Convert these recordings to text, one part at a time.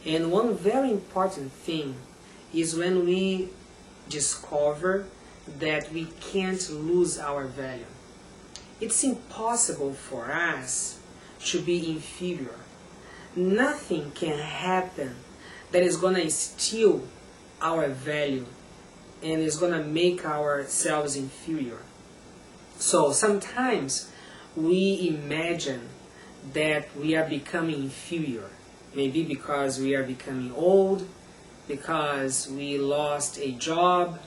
And one very important thing is when we discover that we can't lose our value. It's impossible for us to be inferior. Nothing can happen that is going to steal our value and is going to make ourselves inferior. So sometimes we imagine that we are becoming inferior. Maybe because we are becoming old, because we lost a job,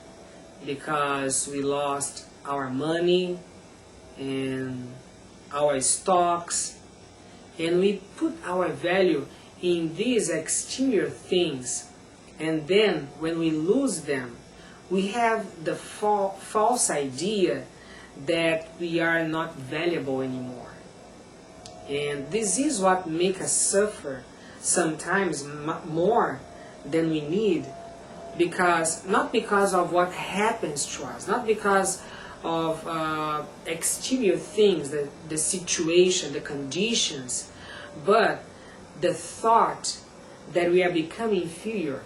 because we lost our money and our stocks, and we put our value in these exterior things, and then when we lose them, we have the false idea that we are not valuable anymore. And this is what makes us suffer sometimes more than we need, because not because of what happens to us, not because of exterior things, the situation, the conditions, but the thought that we are becoming inferior.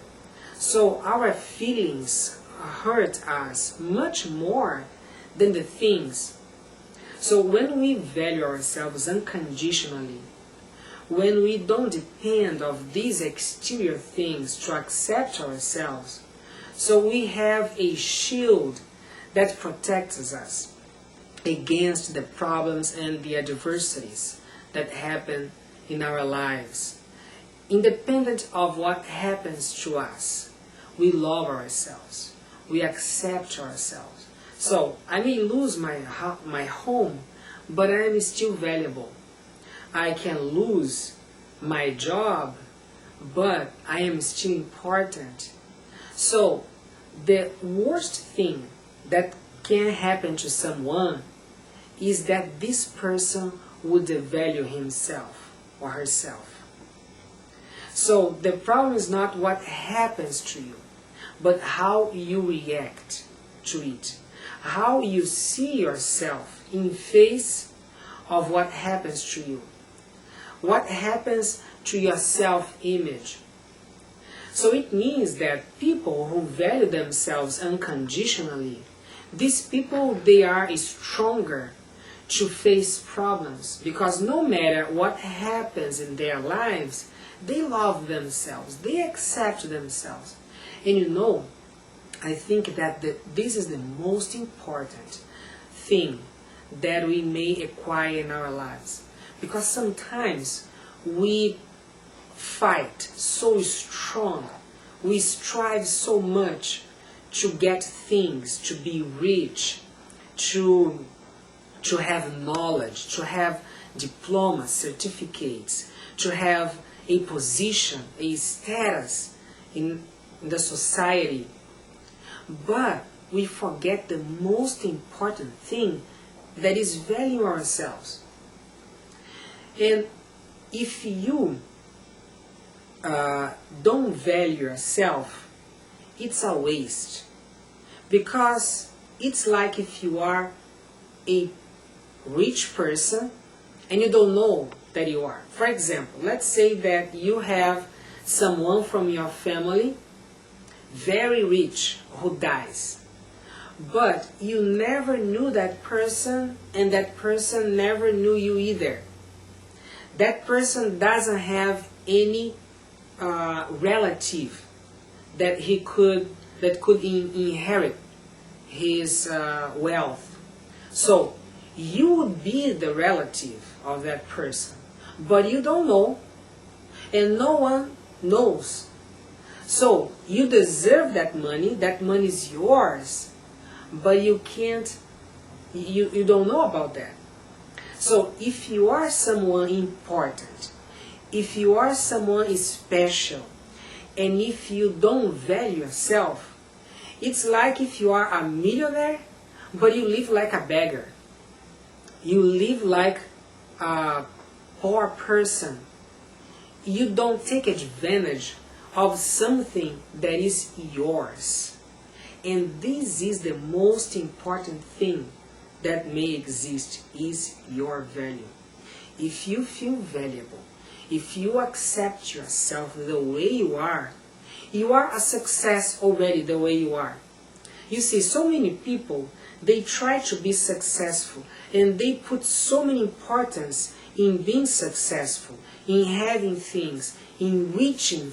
So our feelings hurt us much more than the things. So when we value ourselves unconditionally, when we don't depend on these exterior things to accept ourselves, so we have a shield that protects us against the problems and the adversities that happen in our lives. Independent of what happens to us, we love ourselves. We accept ourselves. So I may lose my home, but I am still valuable. I can lose my job, but I am still important. So the worst thing that can happen to someone is that this person would devalue himself or herself. So the problem is not what happens to you, but how you react to it. How you see yourself in face of what happens to you. What happens to your self-image. So it means that people who value themselves unconditionally, these people, they are stronger to face problems, because no matter what happens in their lives, they love themselves, they accept themselves. And you know, I think that this is the most important thing that we may acquire in our lives. Because sometimes we fight so strong, we strive so much to get things, to be rich, to have knowledge, to have diplomas, certificates, to have a position, a status in the society. But we forget the most important thing, that is value ourselves. And if you don't value yourself, it's a waste. Because it's like if you are a rich person and you don't know that you are. For example, let's say that you have someone from your family, very rich, who dies. But you never knew that person, and that person never knew you either. That person doesn't have any relative that could inherit his wealth. So you would be the relative of that person, but you don't know, and no one knows. So you deserve that money is yours, but you don't know about that. So if you are someone important, if you are someone special, and if you don't value yourself, it's like if you are a millionaire, but you live like a beggar. You live like a poor person. You don't take advantage of something that is yours. And this is the most important thing that may exist, is your value. If you feel valuable, if you accept yourself the way you are a success already the way you are. You see, so many people, they try to be successful and they put so many importance in being successful, in having things, in reaching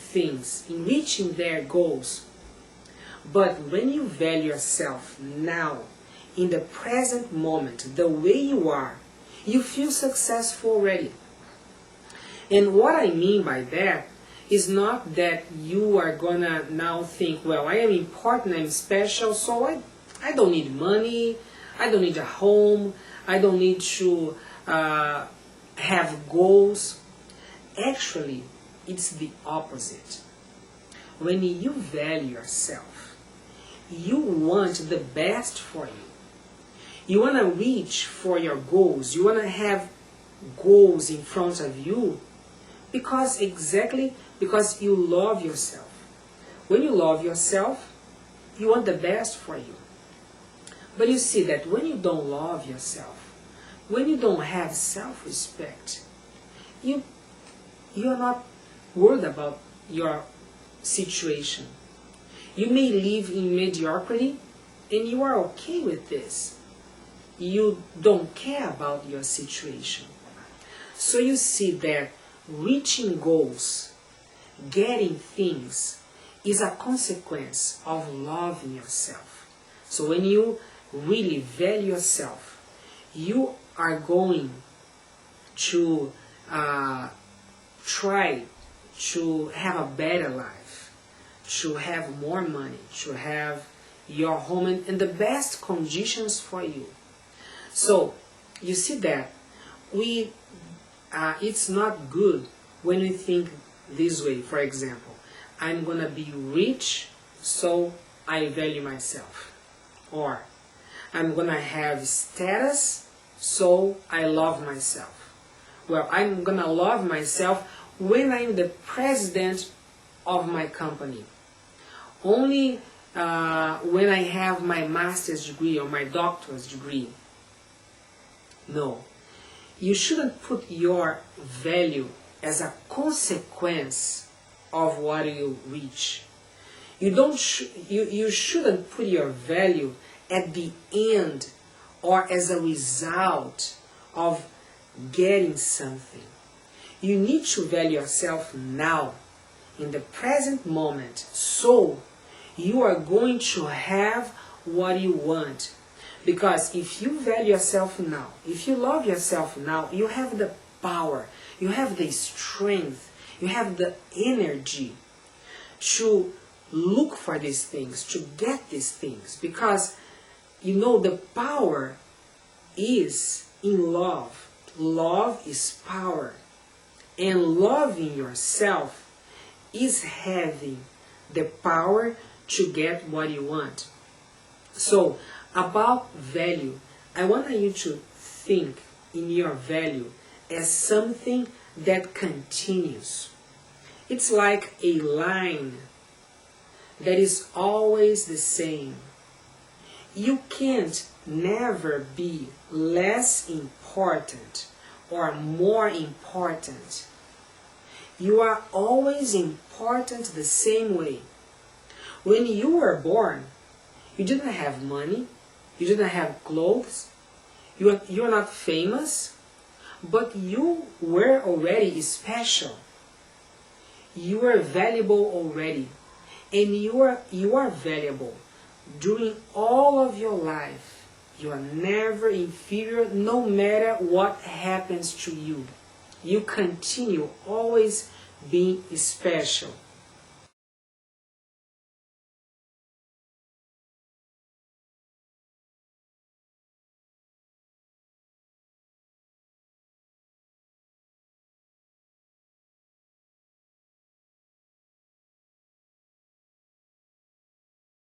their goals. But when you value yourself now, in the present moment, the way you are, you feel successful already. And what I mean by that is not that you are gonna now think, well, I am important, I'm special, so I don't need money, I don't need a home, I don't need to have goals. Actually, it's the opposite. When you value yourself, you want the best for you. You want to reach for your goals. You want to have goals in front of you because you love yourself. When you love yourself, you want the best for you. But you see that when you don't love yourself, when you don't have self-respect, you're not worried about your situation. You may live in mediocrity and you are okay with this. You don't care about your situation. So you see that reaching goals, getting things, is a consequence of loving yourself. So when you really value yourself, you are going to try to have a better life, to have more money, to have your home in the best conditions for you. So you see that it's not good when we think this way. For example, I'm gonna be rich, so I value myself, or I'm gonna have status, so I love myself. Well, I'm gonna love myself when I'm the president of my company. Only when I have my master's degree or my doctor's degree. No. You shouldn't put your value as a consequence of what you reach. You shouldn't put your value at the end or as a result of getting something. You need to value yourself now, in the present moment, so you are going to have what you want. Because if you value yourself now, if you love yourself now, you have the power, you have the strength, you have the energy to look for these things, to get these things. Because you know the power is in love. Love is power. And loving yourself is having the power to get what you want. So, about value, I want you to think in your value as something that continues. It's like a line that is always the same. You can't never be less important or more important. You are always important the same way. When you were born, you didn't have money, you didn't have clothes, you're not famous, but you were already special. You are valuable already. And you are valuable during all of your life. You are never inferior no matter what happens to you. You continue always being special.